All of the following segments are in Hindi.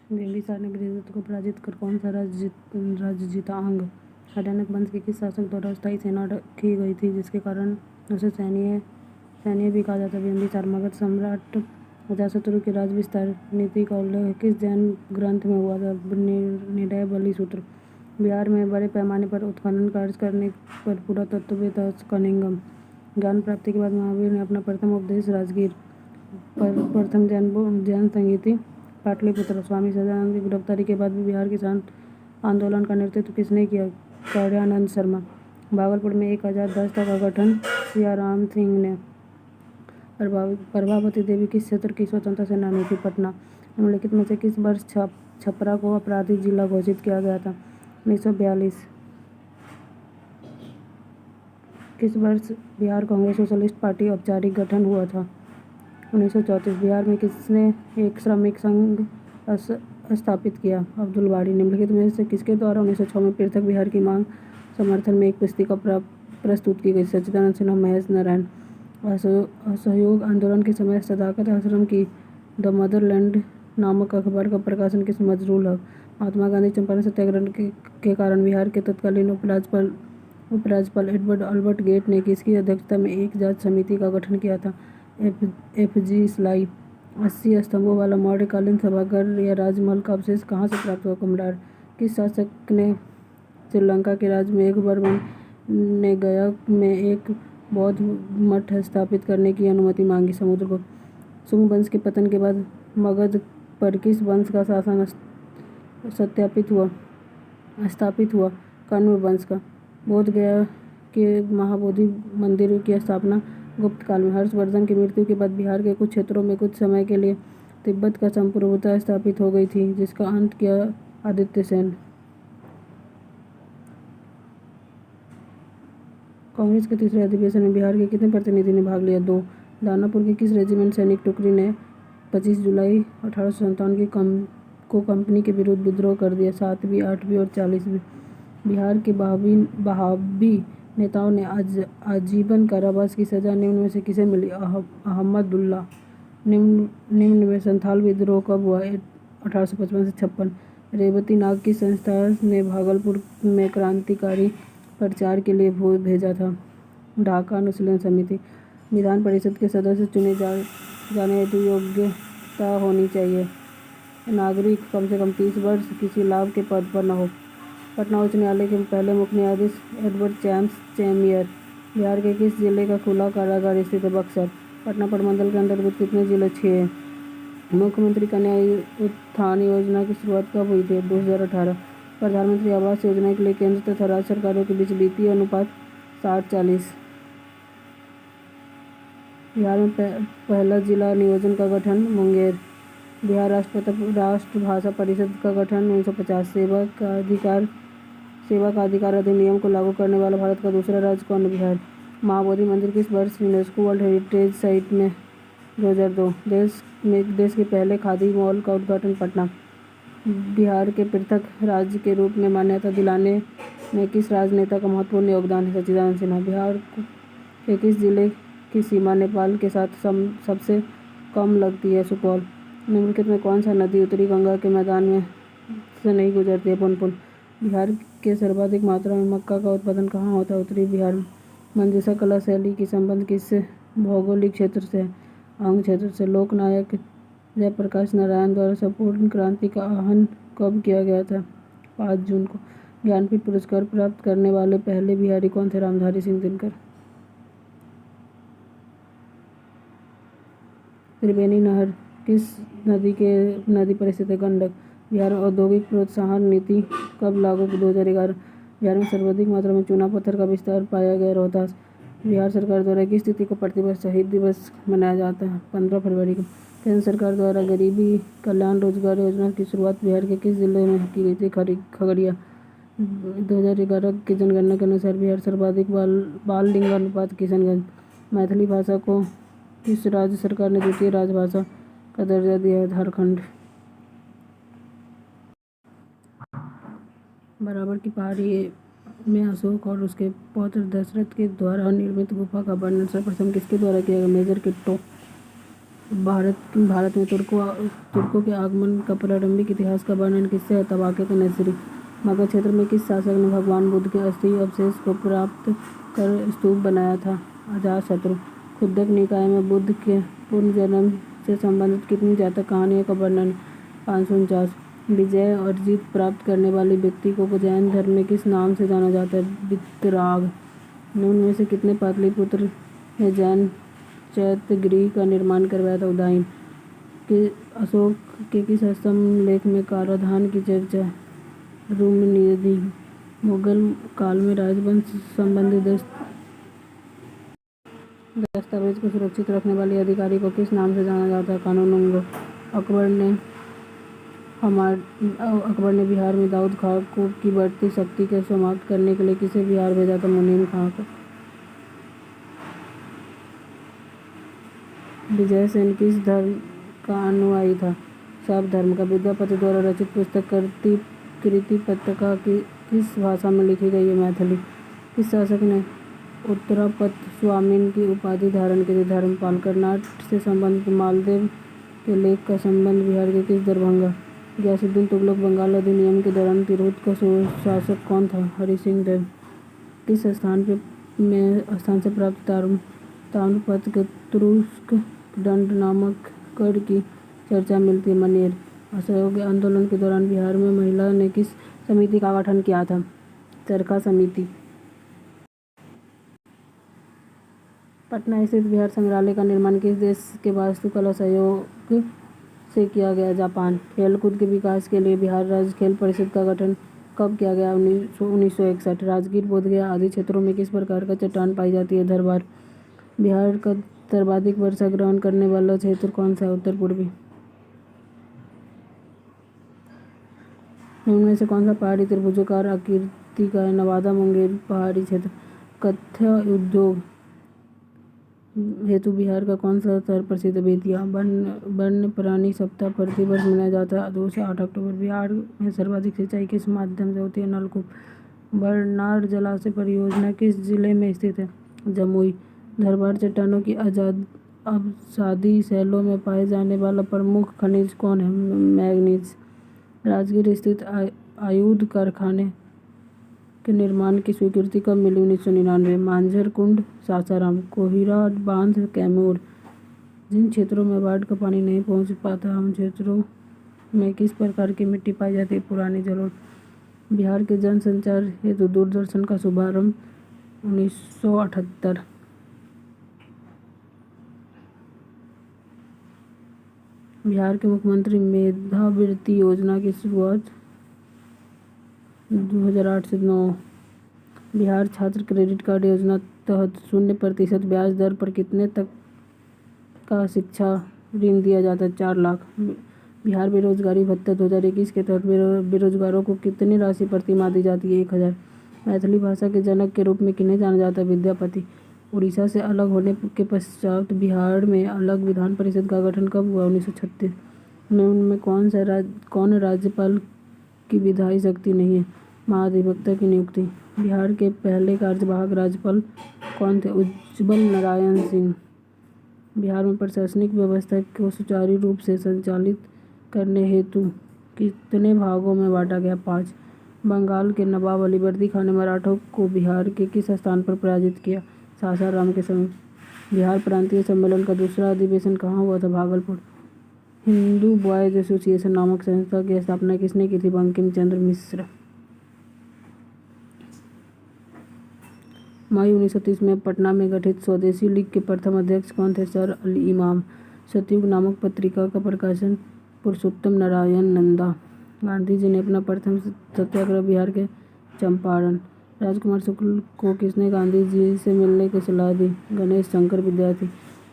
बिंबिसार ने गृहदत्त को पराजित कर कौन सा राज्य जीता? अंग। हरियाणक वंश के किस शासक द्वारा अस्थायी सेना रखी गई थी जिसके कारण उसे सैन्य भी कहा जाता? बिंबिसार। मगध सम्राट अजातशत्रु की राज विस्तार नीति का उल्लेख किस जैन ग्रंथ में हुआ था? निर्णय बलि सूत्र। बिहार में बड़े पैमाने पर उत्खनन कार्य करने पर पुरातत्वविद कनिंघम। ज्ञान प्राप्ति के बाद महावीर ने अपना प्रथम उपदेश राजगीर। प्रथम जैन संगीति पाटलिपुत्र। स्वामी सदानंद की गिरफ्तारी के बाद भी बिहार किसान आंदोलन का नेतृत्व किसने किया? कार्यानंद शर्मा। भागलपुर में एक आजाद दस्ता का गठन सियाराम सिंह ने। प्रभावती देवी किस क्षेत्र की स्वतंत्रता सेनानी थी? पटना। निम्नलिखित में से किस वर्ष छपरा को आपराधिक जिला घोषित किया गया था? 1942। किस वर्ष बिहार कांग्रेस सोशलिस्ट पार्टी औपचारिक गठन हुआ था? 1934। बिहार में किसने एक श्रमिक संघ स्थापित किया? अब्दुल बारी। निम्नलिखित में से किसके द्वारा 1906 में पृथक बिहार की मांग समर्थन में एक पुस्तिका प्रस्तुत की गई? सच्चिदानंद सिन्हा, महेश नारायण। असहयोग आंदोलन के समय सदाकत आश्रम की द मदरलैंड नामक अखबार का प्रकाशन किस मजरूल हक? महात्मा गांधी चंपारण सत्याग्रह के कारण बिहार के तत्कालीन उपराज्यपाल एडवर्ड अल्बर्ट गेट ने किसकी अध्यक्षता में एक जांच समिति का गठन किया था? एफ.जी. स्लाई। 80 स्तंभों वाला मौर्यकालीन सभागार या राजमहल का अवशेष कहाँ से प्राप्त हुआ? कुम्भलनार। किस शासक ने श्रीलंका के राजा मेघवर्मन ने गया में एक बौद्ध मठ स्थापित करने की अनुमति मांगी? समुद्रगुप्त। शुंग वंश के पतन के बाद मगध पर किस वंश का शासन स्थापित हुआ? कण्व वंश का। बोध गया के महाबोधि मंदिर की स्थापना गुप्त काल में। हर्षवर्धन की मृत्यु के बाद बिहार के कुछ क्षेत्रों में कुछ समय के लिए तिब्बत का संप्रभुता स्थापित हो गई थी जिसका अंत किया आदित्य सेन। कांग्रेस के तीसरे अधिवेशन में बिहार के कितने प्रतिनिधि ने भाग लिया? 2। दानापुर की किस रेजिमेंट सैनिक टुकड़ी ने 25 जुलाई 1857 को कंपनी के विरुद्ध विद्रोह कर दिया? 7वीं, 8वीं और 40वीं। बिहार के बहावी नेताओं ने आजीवन कारावास की सजा निम्न में से किसे मिली? अहमदुल्ला। निम्न में संथाल विद्रोह कब हुआ? 1855 से 56। रेवती नाग की संस्था ने भागलपुर में क्रांतिकारी प्रचार के लिए भेजा था? ढाका अनुशीलन समिति। विधान परिषद के सदस्य चुने जाने हेतु योग्यता होनी चाहिए? नागरिक कम से कम 30 वर्ष किसी लाभ के पद पर न हो। पटना उच्च न्यायालय के पहले मुख्य न्यायाधीश एडवर्ड चैम्स चेमियर। बिहार के किस जिले का खुला कारागार स्थित है? बक्सर। पटना प्रमंडल के अंतर्गत कितने जिले? 6। मुख्यमंत्री कन्या उत्थान योजना की शुरुआत कब हुई थी? 2018। प्रधानमंत्री आवास योजना के लिए केंद्र तथा राज्य सरकारों के बीच वित्तीय अनुपात 60-40। बिहार में पहला जिला नियोजन का गठन? मुंगेर। बिहार राष्ट्रभाषा परिषद का गठन 1950। सेवा का अधिकार अधिनियम को लागू करने वाला भारत का दूसरा राज्य कौन है? बिहार। महाबोधि मंदिर किस वर्ष यूनेस्को वर्ल्ड हेरिटेज साइट में? 2002। देश के पहले खादी मॉल का उद्घाटन? पटना। बिहार के पृथक राज्य के रूप में मान्यता दिलाने में किस राजनेता का महत्वपूर्ण योगदान है? सच्चिदानंद सिन्हा। बिहार के किस जिले की सीमा नेपाल के साथ सबसे कम लगती है? सुपौल। निम्नलिखित में कौन सा नदी उत्तरी गंगा के मैदान में से नहीं गुजरती है? पुनपुन। बिहार के सर्वाधिक मात्रा में मक्का का उत्पादन कहाँ होता है? उत्तरी बिहार में। मंजूषा कला शैली की संबंध किस भौगोलिक क्षेत्र से है? अंग क्षेत्र से। लोकनायक जयप्रकाश नारायण द्वारा संपूर्ण क्रांति का आह्वान कब किया गया था? 5 जून को। ज्ञानपीठ पुरस्कार प्राप्त करने वाले पहले बिहारी कौन थे? रामधारी सिंह दिनकर। त्रिवेणी नहर किस नदी पर स्थित है? गंडक। बिहार में औद्योगिक प्रोत्साहन नीति कब लागू? 2011। बिहार में सर्वाधिक मात्रा में चूना पत्थर का विस्तार पाया गया? रोहतास। बिहार सरकार द्वारा किस तिथि को प्रतिवर्ष शहीद दिवस मनाया जाता है? 15 फरवरी को। केंद्र सरकार द्वारा गरीबी कल्याण रोजगार योजना की शुरुआत बिहार के किस जिले में की गई थी? खगड़िया। 2011 की जनगणना के अनुसार बिहार सर्वाधिक बाल लिंगानुपात? किशनगंज। मैथिली भाषा को किस राज्य सरकार ने द्वितीय राजभाषा का दर्जा दिया है? झारखंड। बराबर की पहाड़ी में अशोक और उसके पौत्र दशरथ के द्वारा निर्मित गुफा का वर्णन सर्वप्रथम किसके द्वारा किया गया? मेजर किट्टो। भारत में तुर्कों के आगमन का प्रारंभिक इतिहास का वर्णन किससे है? तबाक़त नसरी। मगध क्षेत्र में किस शासक ने भगवान बुद्ध के अस्थि अवशेष को प्राप्त कर स्तूप बनाया था? अजातशत्रु। खुद्दक निकाय में बुद्ध के पुनर्जन्म से संबंधित कितनी जातक कहानियों का वर्णन? 549। विजय और जीत प्राप्त करने वाले व्यक्ति को जैन धर्म में किस नाम से जाना जाता है? वितराग। निम्न में से कितने पाटलिपुत्र ने जैन चैत्यगृह का निर्माण करवाया था? उदयन। अशोक के किस स्तंभ लेख में कराधान की चर्चा? रुक्मिणीनिधि। मुगल काल में राजवंश संबंधी दस्तावेज को सुरक्षित रखने वाले अधिकारी को किस नाम से जाना जाता है? कानूनगो। अकबर ने बिहार में दाऊद खां की बढ़ती शक्ति को समाप्त करने के लिए किसे बिहार भेजा था? मुनीम खां को। विजयसेन किस धर्म का अनुयायी था? शैव धर्म का। विद्यापति द्वारा रचित पुस्तक कृतिपत्रिका किस भाषा में लिखी गई है? मैथिली। किस शासक ने उत्तरापत स्वामिन की उपाधि धारण की थी? धर्मपाल। कर्नाट से संबंधित मालदेव के लेख का संबंध बिहार के किस? दरभंगा। गयासुद्दीन तुगलक बंगाल अधिनियम के दौरान तिरहुत का शासक कौन था? हरि सिंह देव। किस स्थान से प्राप्त ताम्रपत्र के तुरुष्क दंड नामक कण की चर्चा मिलती है? मनेर। असहयोग आंदोलन के दौरान बिहार में महिला ने किस समिति का गठन किया था? चरखा समिति। पटना स्थित बिहार संग्रहालय का निर्माण किस देश के वास्तुकला सहयोग से किया गया? जापान। खेलकूद के विकास के लिए बिहार राज्य खेल परिषद का गठन कब किया गया? 1961। राजगीर, बोधगया आदि क्षेत्रों में किस प्रकार का चट्टान पाई जाती है? धरवार। बिहार का सर्वाधिक वर्षा ग्रहण करने वाला क्षेत्र कौन सा है? उत्तर पूर्वी। निम्न में से कौन सा पहाड़ी त्रिभुजाकार आकृति का है? नवादा मुंगेर पहाड़ी क्षेत्र। कत्था उद्योग हेतु बिहार का कौन सा शहर प्रसिद्ध है? बेतिया। वन्य प्राणी सप्ताह प्रतिवर्ष मनाया जाता है 2 से 8 अक्टूबर। बिहार में सर्वाधिक सिंचाई किस माध्यम से होती है? नलकूप। बरनार जलाशय परियोजना किस जिले में स्थित है? जमुई। धरवार चट्टानों की अवसादी शैलों में पाए जाने वाला प्रमुख खनिज कौन है? मैग्नीज। राजगीर स्थित आयुध कारखाने के निर्माण की स्वीकृति कब मिली? 1999। मांझर कुंड सासाराम। कोहिरा बांध कैमूर। जिन क्षेत्रों में बाढ़ का पानी नहीं पहुंच पाता उन क्षेत्रों में किस प्रकार की मिट्टी पाई जाती है? पुरानी जलोढ़। बिहार के जन संचार हेतु दूरदर्शन का शुभारंभ 1978। बिहार के मुख्यमंत्री मेधावृत्ति योजना की शुरुआत 2008 से 9। बिहार छात्र क्रेडिट कार्ड योजना तहत 0% ब्याज दर पर कितने तक का शिक्षा ऋण दिया जाता है? 4 लाख। बिहार बेरोजगारी भत्ता 2021 के तहत बेरोजगारों को कितनी राशि प्रतिमाह दी जाती है? 1000। मैथिली भाषा के जनक के रूप में किन्हें जाना जाता है? विद्यापति। उड़ीसा से अलग होने के पश्चात बिहार में अलग विधान परिषद का गठन कब हुआ? 1936। निम्न में कौन राज्यपाल की विधायी शक्ति नहीं है? महाधिवक्ता की नियुक्ति। बिहार के पहले कार्यवाहक राज्यपाल कौन थे? उज्ज्वल नारायण सिंह। बिहार में प्रशासनिक व्यवस्था को सुचारू रूप से संचालित करने हेतु कितने भागों में बांटा गया? 5। बंगाल के नवाब अलीवर्दी खान ने मराठों को बिहार के किस स्थान पर पराजित किया? सासाराम के समीप। बिहार प्रांतीय सम्मेलन का दूसरा अधिवेशन कहाँ हुआ था? भागलपुर। हिंदू बॉयज एसोसिएशन नामक संस्था की स्थापना किसने की थी? बंकिम चंद्र मिश्र। मई 1930 में पटना में गठित स्वदेशी लीग के प्रथम अध्यक्ष कौन थे? सर अली इमाम। सतयुग नामक पत्रिका का प्रकाशन पुरुषोत्तम नारायण नंदा। गांधी जी ने अपना प्रथम सत्याग्रह बिहार के चंपारण। राजकुमार शुक्ल को किसने गांधी जी से मिलने की सलाह दी? गणेश शंकर विद्यार्थी।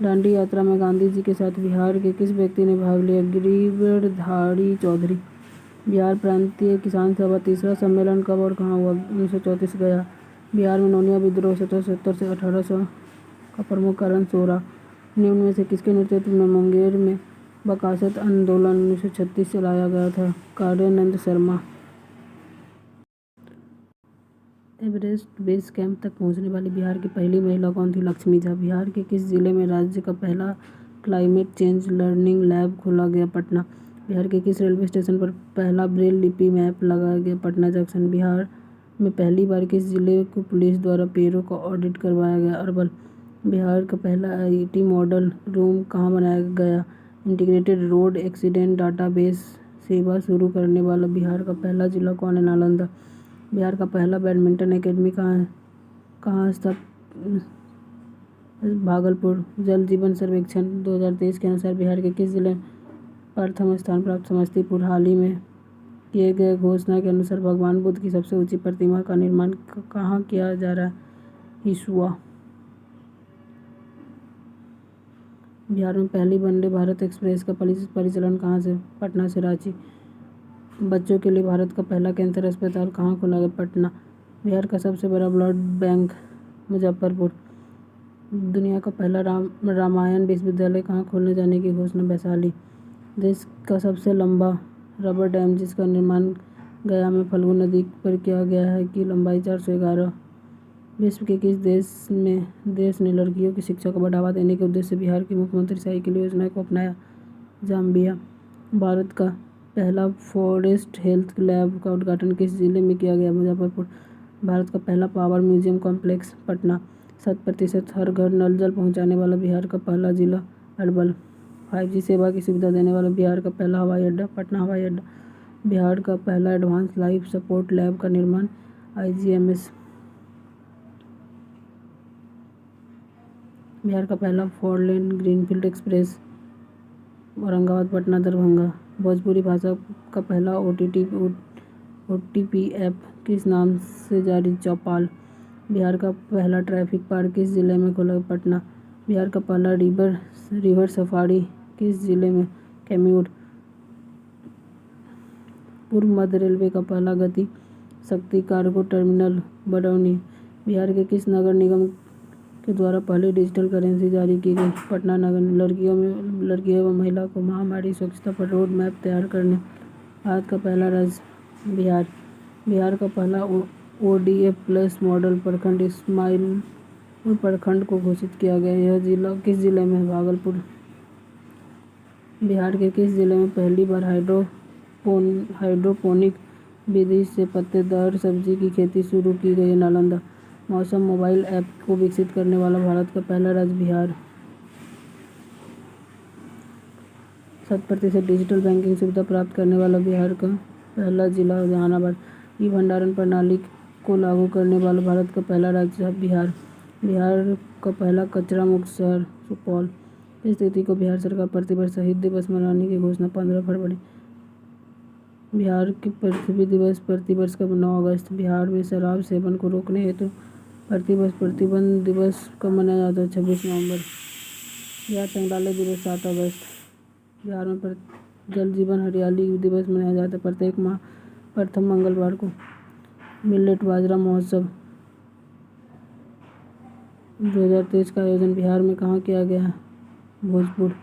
दांडी यात्रा में गांधी जी के साथ बिहार के किस व्यक्ति ने भाग लिया? गिरिवरधारी चौधरी। बिहार प्रांतीय किसान सभा तीसरा सम्मेलन कब और कहाँ हुआ? 1934 गया। बिहार में नोनिया विद्रोह 1770 से 1800 का प्रमुख कारण सोरा। निम्न में से किसके नेतृत्व में मुंगेर में बकासत आंदोलन 1936 चलाया गया था? Karyanand Sharma. Everest base camp तक पहुंचने वाली बिहार की पहली महिला कौन थी? लक्ष्मी झा। बिहार के किस जिले में राज्य का पहला क्लाइमेट चेंज लर्निंग लैब खोला गया पटना। बिहार के किस रेलवे स्टेशन पर पहला ब्रेल लिपि मैप लगाया गया? पटना जंक्शन। बिहार में पहली बार किस जिले को पुलिस द्वारा पेड़ों का ऑडिट करवाया गया? अरवल। बिहार का पहला आईटी मॉडल रूम कहाँ बनाया गया? इंटीग्रेटेड रोड एक्सीडेंट डाटाबेस सेवा शुरू करने वाला बिहार का पहला जिला कौन है? नालंदा। बिहार का पहला बैडमिंटन एकेडमी कहाँ स्थापित? भागलपुर। जल जीवन सर्वेक्षण 2023 के अनुसार बिहार के किस जिले में प्रथम स्थान प्राप्त? समस्तीपुर। हाल ही में किए गए घोषणा के अनुसार भगवान बुद्ध की सबसे ऊंची प्रतिमा का निर्माण कहाँ किया जा रहा है? हिसुआ। बिहार में पहली वंदे भारत एक्सप्रेस का परिचालन कहाँ से? पटना से रांची। बच्चों के लिए भारत का पहला कैंसर अस्पताल कहाँ खोला गया? पटना। बिहार का सबसे बड़ा ब्लड बैंक मुजफ्फरपुर। दुनिया का पहला रामायण विश्वविद्यालय कहाँ खोलने जाने की घोषणा? वैशाली। देश का सबसे लंबा रबर डैम जिसका निर्माण गया में फल्गु नदी पर किया गया है की लंबाई 411। विश्व के किस देश ने लड़कियों की शिक्षा को बढ़ावा देने के उद्देश्य से बिहार की मुख्यमंत्री साइकिल योजना को अपनाया? जाम्बिया। भारत का पहला फॉरेस्ट हेल्थ लैब का उद्घाटन किस जिले में किया गया? मुजफ्फरपुर। भारत का पहला पावर म्यूजियम कॉम्प्लेक्स? पटना। 100% हर घर नल जल पहुंचाने वाला बिहार का पहला जिला? अरवल। 5G सेवा की सुविधा देने वाला बिहार का पहला हवाई अड्डा? पटना हवाई अड्डा। बिहार का पहला एडवांस लाइफ सपोर्ट लैब का निर्माण? IGMS। बिहार का पहला 4 lane greenfield express? Aurangabad Patna Darbhanga. Bhojpuri भाषा का पहला OTP ऐप किस नाम से जारी? चौपाल। बिहार का पहला ट्रैफिक पार्क किस जिले में खोला? पटना। बिहार का पहला रिवर सफारी किस जिले में? कैमूर। पूर्व मध्य रेलवे का पहला गति शक्ति कार्गो टर्मिनल? बरौनी। बिहार के किस नगर निगम के द्वारा पहली डिजिटल करेंसी जारी की गई? पटना नगर। लड़कियों एवं महिला को महामारी स्वच्छता पर रोड मैप तैयार करने भारत का पहला राज्य? बिहार। बिहार का पहला ODF प्लस मॉडल प्रखंड इस्माइलपुर प्रखंड को घोषित किया गया। यह जिला किस जिले में है? भागलपुर। बिहार के किस जिले में पहली बार हाइड्रोपोनिक विधि से पत्तेदार सब्जी की खेती शुरू की गई? नालंदा। मौसम मोबाइल ऐप को विकसित करने वाला भारत का पहला राज्य? बिहार। 100% डिजिटल बैंकिंग सुविधा प्राप्त करने वाला बिहार का पहला जिला? जहानाबाद। ई भंडारण प्रणाली को लागू करने वाला भारत का पहला राज्य? बिहार। बिहार का पहला कचरा मुक्त शहर? सुपौल। इस तिथि को बिहार सरकार प्रतिवर्ष शहीद दिवस मनाने की घोषणा? 15 फरवरी। बिहार के पृथ्वी दिवस प्रतिवर्ष कब? 9 अगस्त। बिहार में शराब सेवन को रोकने हेतु प्रतिवर्ष प्रतिबंध दिवस कब मनाया जाता है? 26 नवंबर। बिहार संग्रहालय दिवस 7 अगस्त। बिहार में जल जीवन हरियाली दिवस मनाया जाता है प्रत्येक माह प्रथम मंगलवार को। मिलेट बाजरा महोत्सव 2023 का आयोजन बिहार में कहाँ किया गया है? भोजपुर।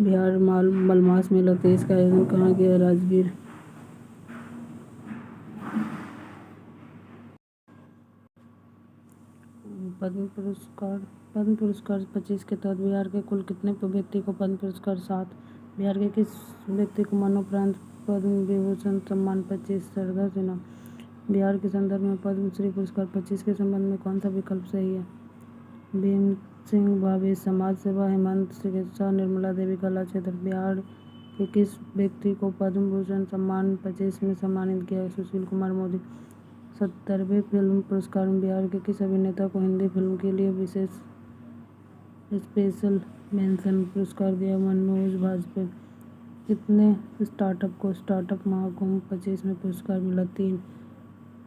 बिहार मलमास मेला 23 का आयोजन कहाँ किया है? राजगीर। पद्म पुरस्कार 25 के तहत बिहार के कुल कितने व्यक्ति को पद्म पुरस्कार? 7। बिहार के किस व्यक्ति को मरणोपरांत पद्म विभूषण सम्मान? 25 श्रद्धा सिन्हा। बिहार के संदर्भ में पद्म श्री पुरस्कार 25 के संबंध में कौन सा विकल्प सही है? भीम सिंह भावे समाज सेवा, हेमंत चिकित्सा, निर्मला देवी कला क्षेत्र। बिहार के किस व्यक्ति को पद्म भूषण सम्मान 25 में सम्मानित किया? सुशील कुमार मोदी। 70वें फिल्म पुरस्कार में बिहार के किस अभिनेता को हिंदी फिल्म के लिए विशेष स्पेशल मेंशन पुरस्कार दिया? मनोज वाजपेयी। कितने स्टार्टअप को स्टार्टअप महाकुंभ 25 में पुरस्कार मिला? 3।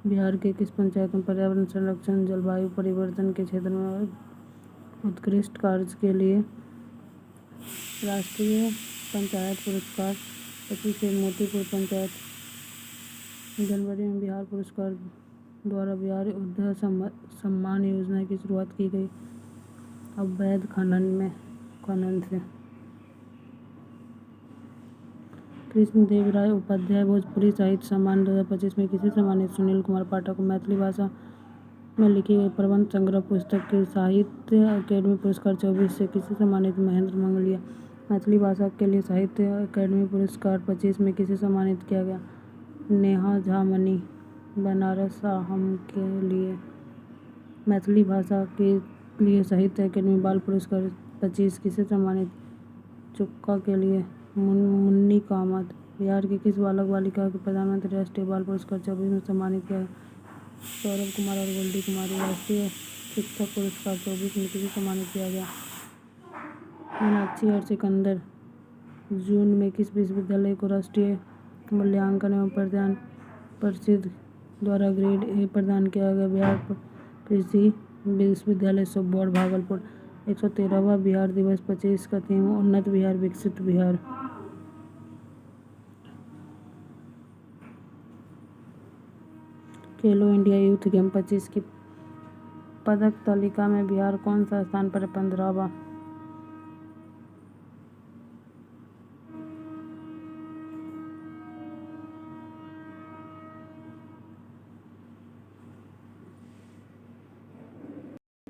बिहार के किस पंचायत में पर्यावरण संरक्षण जलवायु परिवर्तन के क्षेत्र में उत्कृष्ट कार्य के लिए राष्ट्रीय पंचायत पुरस्कार? 25 मोतीपुर पंचायत। जनवरी में बिहार पुरस्कार द्वारा बिहार उद्या सम्मान योजना की शुरुआत की गई। अवैध खनन से कृष्णदेवराय उपाध्याय भोजपुरी साहित्य सम्मान 2025 में किसे सम्मानित? सुनील कुमार पाठक को। मैथिली भाषा में लिखी गई प्रबंध संग्रह पुस्तक के साहित्य अकेडमी पुरस्कार 24 से किसे सम्मानित? महेंद्र मंगलिया। मैथिली भाषा के लिए साहित्य अकादमी पुरस्कार 25 में किसे सम्मानित किया गया? नेहा झा मनी, बनारस साहब के लिए। मैथिली भाषा के लिए साहित्य अकादमी बाल पुरस्कार 25 किसे सम्मानित? चुक्का के लिए मुन्नी कामत। बिहार के किस बालक बालिका को प्रधानमंत्री राष्ट्रीय बाल पुरस्कार 24 में सम्मानित किया? सौरभ कुमार और गोल्डी कुमारी। राष्ट्रीय शिक्षक पुरस्कार 24 में किसे सम्मानित किया गया? मीनाक्षी और सिकंदर। जून में किस विश्वविद्यालय को राष्ट्रीय मूल्यांकन एवं प्रदान परिषद द्वारा ग्रेड ए प्रदान किया गया? बिहार कृषि विश्वविद्यालय सोबौर भागलपुर। 113वां बिहार दिवस 25 का थीम उन्नत बिहार विकसित बिहार। खेलो इंडिया यूथ गेम 25 की पदक तालिका में बिहार कौन सा स्थान पर? 15वां।